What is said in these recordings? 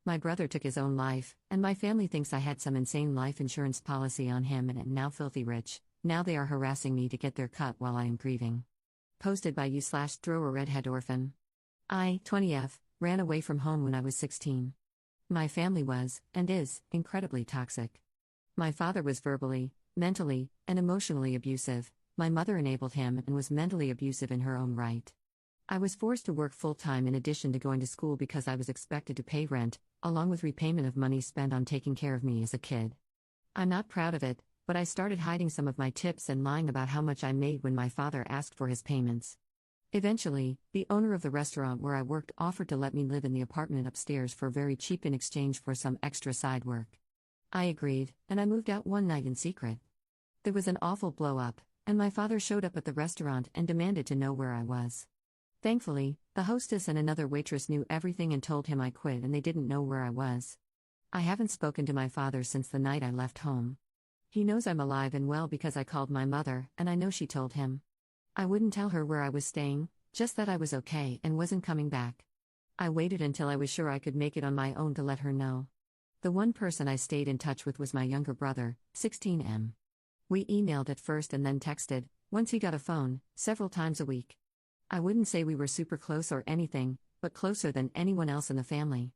My brother took his own life, and my family thinks I had some insane life insurance policy on him and am now filthy rich. Now they are harassing me to get their cut while I am grieving. Posted by you/throw a redhead orphan. I, 20F, ran away from home when I was 16. My family was, and is, incredibly toxic. My father was verbally, mentally, and emotionally abusive. My mother enabled him and was mentally abusive in her own right. I was forced to work full-time in addition to going to school because I was expected to pay rent, along with repayment of money spent on taking care of me as a kid. I'm not proud of it, but I started hiding some of my tips and lying about how much I made when my father asked for his payments. Eventually, the owner of the restaurant where I worked offered to let me live in the apartment upstairs for very cheap in exchange for some extra side work. I agreed, and I moved out one night in secret. There was an awful blow-up, and my father showed up at the restaurant and demanded to know where I was. Thankfully, the hostess and another waitress knew everything and told him I quit and they didn't know where I was. I haven't spoken to my father since the night I left home. He knows I'm alive and well because I called my mother, and I know she told him. I wouldn't tell her where I was staying, just that I was okay and wasn't coming back. I waited until I was sure I could make it on my own to let her know. The one person I stayed in touch with was my younger brother, 16M. We emailed at first and then texted, once he got a phone, several times a week. I wouldn't say we were super close or anything, but closer than anyone else in the family.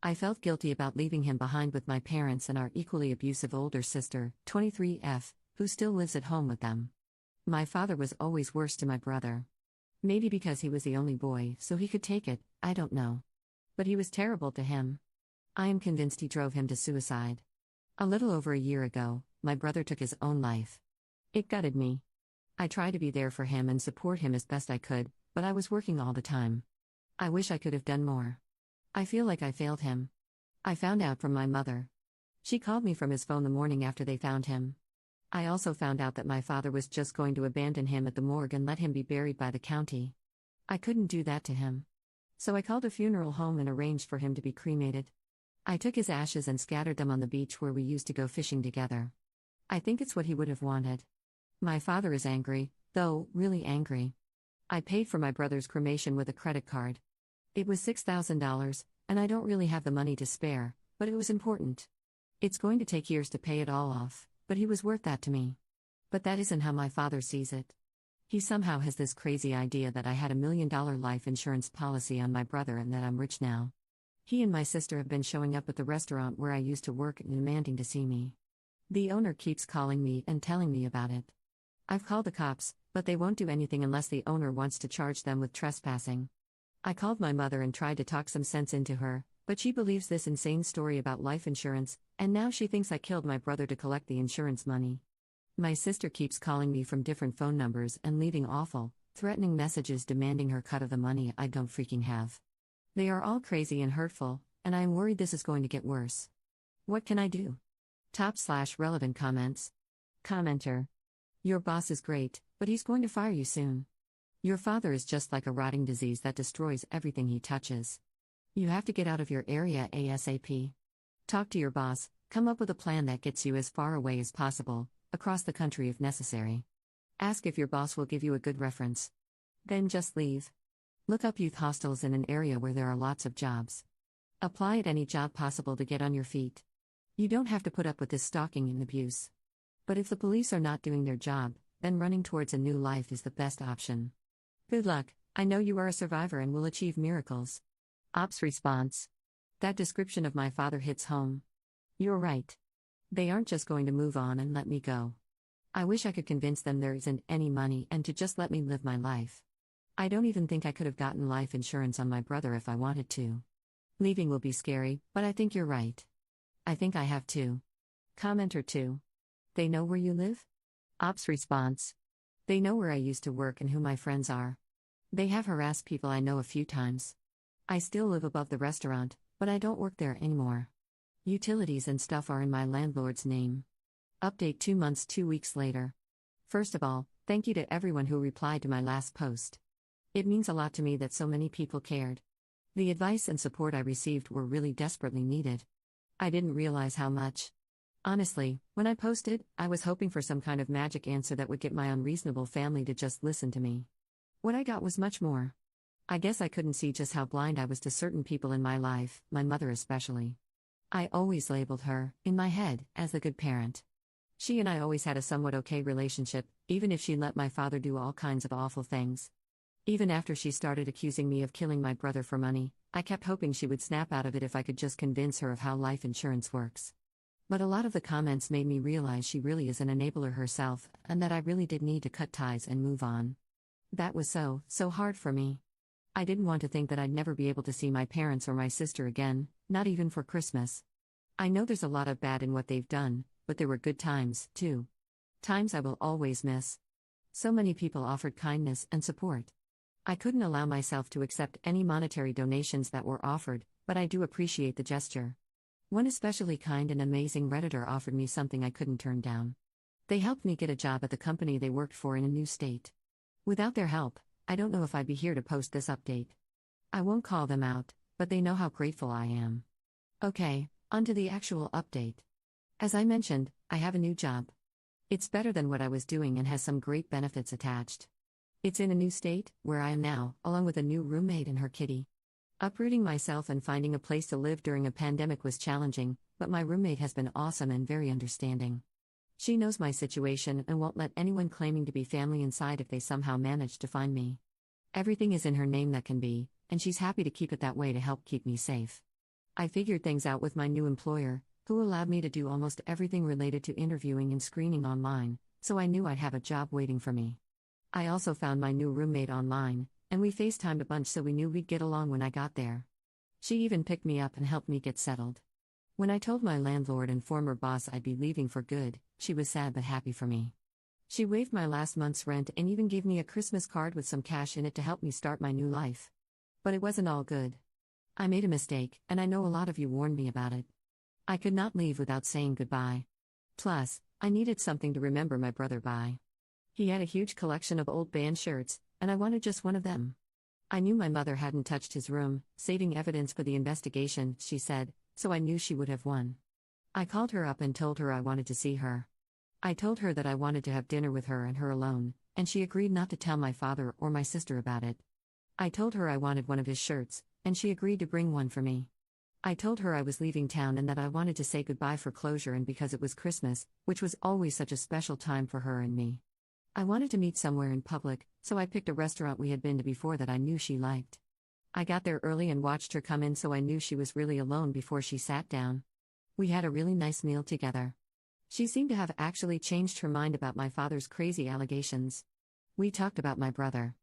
I felt guilty about leaving him behind with my parents and our equally abusive older sister, 23F, who still lives at home with them. My father was always worse to my brother. Maybe because he was the only boy, so he could take it, I don't know. But he was terrible to him. I am convinced he drove him to suicide. A little over a year ago, my brother took his own life. It gutted me. I tried to be there for him and support him as best I could, but I was working all the time. I wish I could have done more. I feel like I failed him. I found out from my mother. She called me from his phone the morning after they found him. I also found out that my father was just going to abandon him at the morgue and let him be buried by the county. I couldn't do that to him. So I called a funeral home and arranged for him to be cremated. I took his ashes and scattered them on the beach where we used to go fishing together. I think it's what he would have wanted. My father is angry, though, really angry. I paid for my brother's cremation with a credit card. It was $6,000, and I don't really have the money to spare, but it was important. It's going to take years to pay it all off, but he was worth that to me. But that isn't how my father sees it. He somehow has this crazy idea that I had $1 million life insurance policy on my brother and that I'm rich now. He and my sister have been showing up at the restaurant where I used to work and demanding to see me. The owner keeps calling me and telling me about it. I've called the cops, but they won't do anything unless the owner wants to charge them with trespassing. I called my mother and tried to talk some sense into her, but she believes this insane story about life insurance, and now she thinks I killed my brother to collect the insurance money. My sister keeps calling me from different phone numbers and leaving awful, threatening messages demanding her cut of the money I don't freaking have. They are all crazy and hurtful, and I am worried this is going to get worse. What can I do? Top/relevant comments. Commenter. Your boss is great, but he's going to fire you soon. Your father is just like a rotting disease that destroys everything he touches. You have to get out of your area ASAP. Talk to your boss, come up with a plan that gets you as far away as possible, across the country if necessary. Ask if your boss will give you a good reference. Then just leave. Look up youth hostels in an area where there are lots of jobs. Apply at any job possible to get on your feet. You don't have to put up with this stalking and abuse. But if the police are not doing their job, then running towards a new life is the best option. Good luck, I know you are a survivor and will achieve miracles. Ops response. That description of my father hits home. You're right. They aren't just going to move on and let me go. I wish I could convince them there isn't any money and to just let me live my life. I don't even think I could have gotten life insurance on my brother if I wanted to. Leaving will be scary, but I think you're right. I think I have to. Commenter 2. They know where you live? Ops response. They know where I used to work and who my friends are. They have harassed people I know a few times. I still live above the restaurant, but I don't work there anymore. Utilities and stuff are in my landlord's name. Update 2 months 2 weeks later. First of all, thank you to everyone who replied to my last post. It means a lot to me that so many people cared. The advice and support I received were really desperately needed. I didn't realize how much. Honestly, when I posted, I was hoping for some kind of magic answer that would get my unreasonable family to just listen to me. What I got was much more. I guess I couldn't see just how blind I was to certain people in my life, my mother especially. I always labeled her, in my head, as the good parent. She and I always had a somewhat okay relationship, even if she let my father do all kinds of awful things. Even after she started accusing me of killing my brother for money, I kept hoping she would snap out of it if I could just convince her of how life insurance works. But a lot of the comments made me realize she really is an enabler herself, and that I really did need to cut ties and move on. That was so hard for me. I didn't want to think that I'd never be able to see my parents or my sister again, not even for Christmas. I know there's a lot of bad in what they've done, but there were good times, too. Times I will always miss. So many people offered kindness and support. I couldn't allow myself to accept any monetary donations that were offered, but I do appreciate the gesture. One especially kind and amazing Redditor offered me something I couldn't turn down. They helped me get a job at the company they worked for in a new state. Without their help, I don't know if I'd be here to post this update. I won't call them out, but they know how grateful I am. Okay, on to the actual update. As I mentioned, I have a new job. It's better than what I was doing and has some great benefits attached. It's in a new state, where I am now, along with a new roommate and her kitty. Uprooting myself and finding a place to live during a pandemic was challenging, but my roommate has been awesome and very understanding. She knows my situation and won't let anyone claiming to be family inside if they somehow manage to find me. Everything is in her name that can be, and she's happy to keep it that way to help keep me safe. I figured things out with my new employer, who allowed me to do almost everything related to interviewing and screening online, so I knew I'd have a job waiting for me. I also found my new roommate online, and we FaceTimed a bunch so we knew we'd get along when I got there. She even picked me up and helped me get settled. When I told my landlord and former boss I'd be leaving for good, she was sad but happy for me. She waived my last month's rent and even gave me a Christmas card with some cash in it to help me start my new life. But it wasn't all good. I made a mistake, and I know a lot of you warned me about it. I could not leave without saying goodbye. Plus, I needed something to remember my brother by. He had a huge collection of old band shirts, and I wanted just one of them. I knew my mother hadn't touched his room, saving evidence for the investigation, she said, so I knew she would have won. I called her up and told her I wanted to see her. I told her that I wanted to have dinner with her and her alone, and she agreed not to tell my father or my sister about it. I told her I wanted one of his shirts, and she agreed to bring one for me. I told her I was leaving town and that I wanted to say goodbye for closure and because it was Christmas, which was always such a special time for her and me. I wanted to meet somewhere in public, so I picked a restaurant we had been to before that I knew she liked. I got there early and watched her come in so I knew she was really alone before she sat down. We had a really nice meal together. She seemed to have actually changed her mind about my father's crazy allegations. We talked about my brother.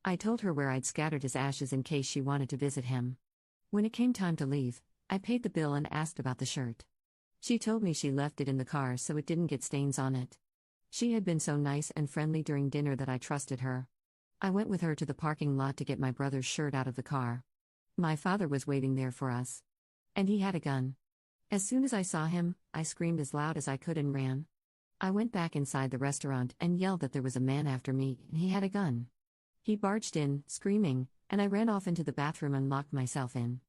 I told her where I'd scattered his ashes in case she wanted to visit him. When it came time to leave, I paid the bill and asked about the shirt. She told me she left it in the car so it didn't get stains on it. She had been so nice and friendly during dinner that I trusted her. I went with her to the parking lot to get my brother's shirt out of the car. My father was waiting there for us. And he had a gun. As soon as I saw him, I screamed as loud as I could and ran. I went back inside the restaurant and yelled that there was a man after me and he had a gun. He barged in, screaming, and I ran off into the bathroom and locked myself in.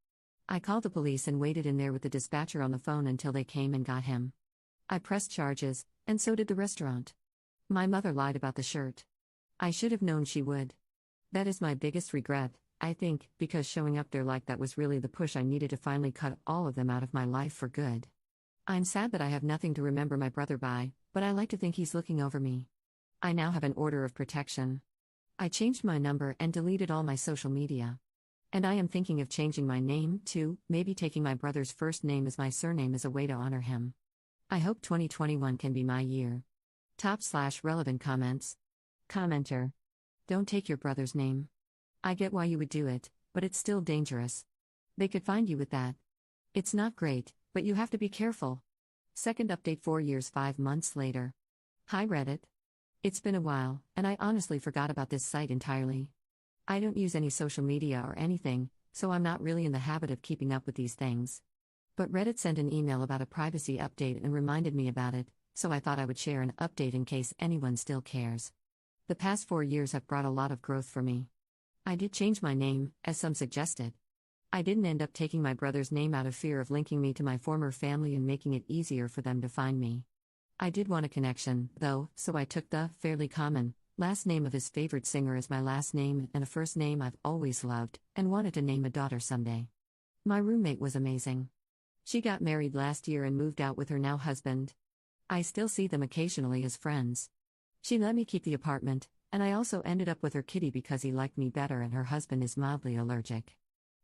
I called the police and waited in there with the dispatcher on the phone until they came and got him. I pressed charges, and so did the restaurant. My mother lied about the shirt. I should have known she would. That is my biggest regret, I think, because showing up there like that was really the push I needed to finally cut all of them out of my life for good. I'm sad that I have nothing to remember my brother by, but I like to think he's looking over me. I now have an order of protection. I changed my number and deleted all my social media. And I am thinking of changing my name, too, maybe taking my brother's first name as my surname as a way to honor him. I hope 2021 can be my year. Top/relevant comments. Commenter. Don't take your brother's name. I get why you would do it, but it's still dangerous. They could find you with that. It's not great, but you have to be careful. Second update 4 years 5 months later. Hi Reddit. It's been a while, and I honestly forgot about this site entirely. I don't use any social media or anything, so I'm not really in the habit of keeping up with these things. But Reddit sent an email about a privacy update and reminded me about it, so I thought I would share an update in case anyone still cares. The past 4 years have brought a lot of growth for me. I did change my name, as some suggested. I didn't end up taking my brother's name out of fear of linking me to my former family and making it easier for them to find me. I did want a connection, though, so I took the fairly common, Last name of his favorite singer is my last name and a first name I've always loved and wanted to name a daughter someday. My roommate was amazing. She got married last year and moved out with her now husband. I still see them occasionally as friends. She let me keep the apartment, and I also ended up with her kitty because he liked me better and her husband is mildly allergic.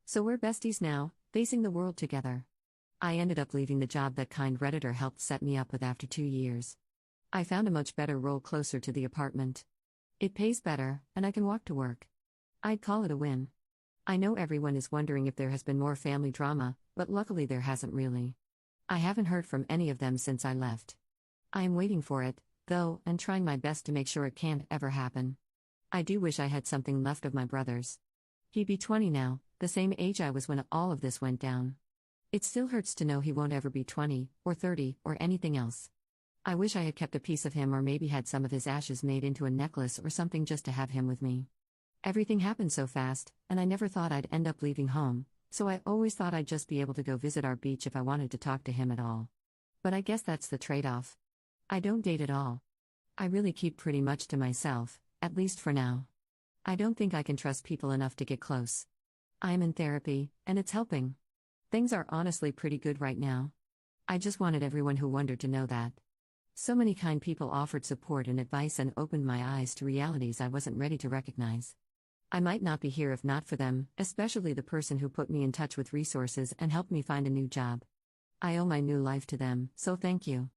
So we're besties now, facing the world together. I ended up leaving the job that kind Redditor helped set me up with after 2 years. I found a much better role closer to the apartment. It pays better, and I can walk to work. I'd call it a win. I know everyone is wondering if there has been more family drama, but luckily there hasn't really. I haven't heard from any of them since I left. I am waiting for it, though, and trying my best to make sure it can't ever happen. I do wish I had something left of my brother's. He'd be 20 now, the same age I was when all of this went down. It still hurts to know he won't ever be 20, or 30, or anything else. I wish I had kept a piece of him or maybe had some of his ashes made into a necklace or something just to have him with me. Everything happened so fast, and I never thought I'd end up leaving home, so I always thought I'd just be able to go visit our beach if I wanted to talk to him at all. But I guess that's the trade-off. I don't date at all. I really keep pretty much to myself, at least for now. I don't think I can trust people enough to get close. I'm in therapy, and it's helping. Things are honestly pretty good right now. I just wanted everyone who wondered to know that. So many kind people offered support and advice and opened my eyes to realities I wasn't ready to recognize. I might not be here if not for them, especially the person who put me in touch with resources and helped me find a new job. I owe my new life to them, so thank you.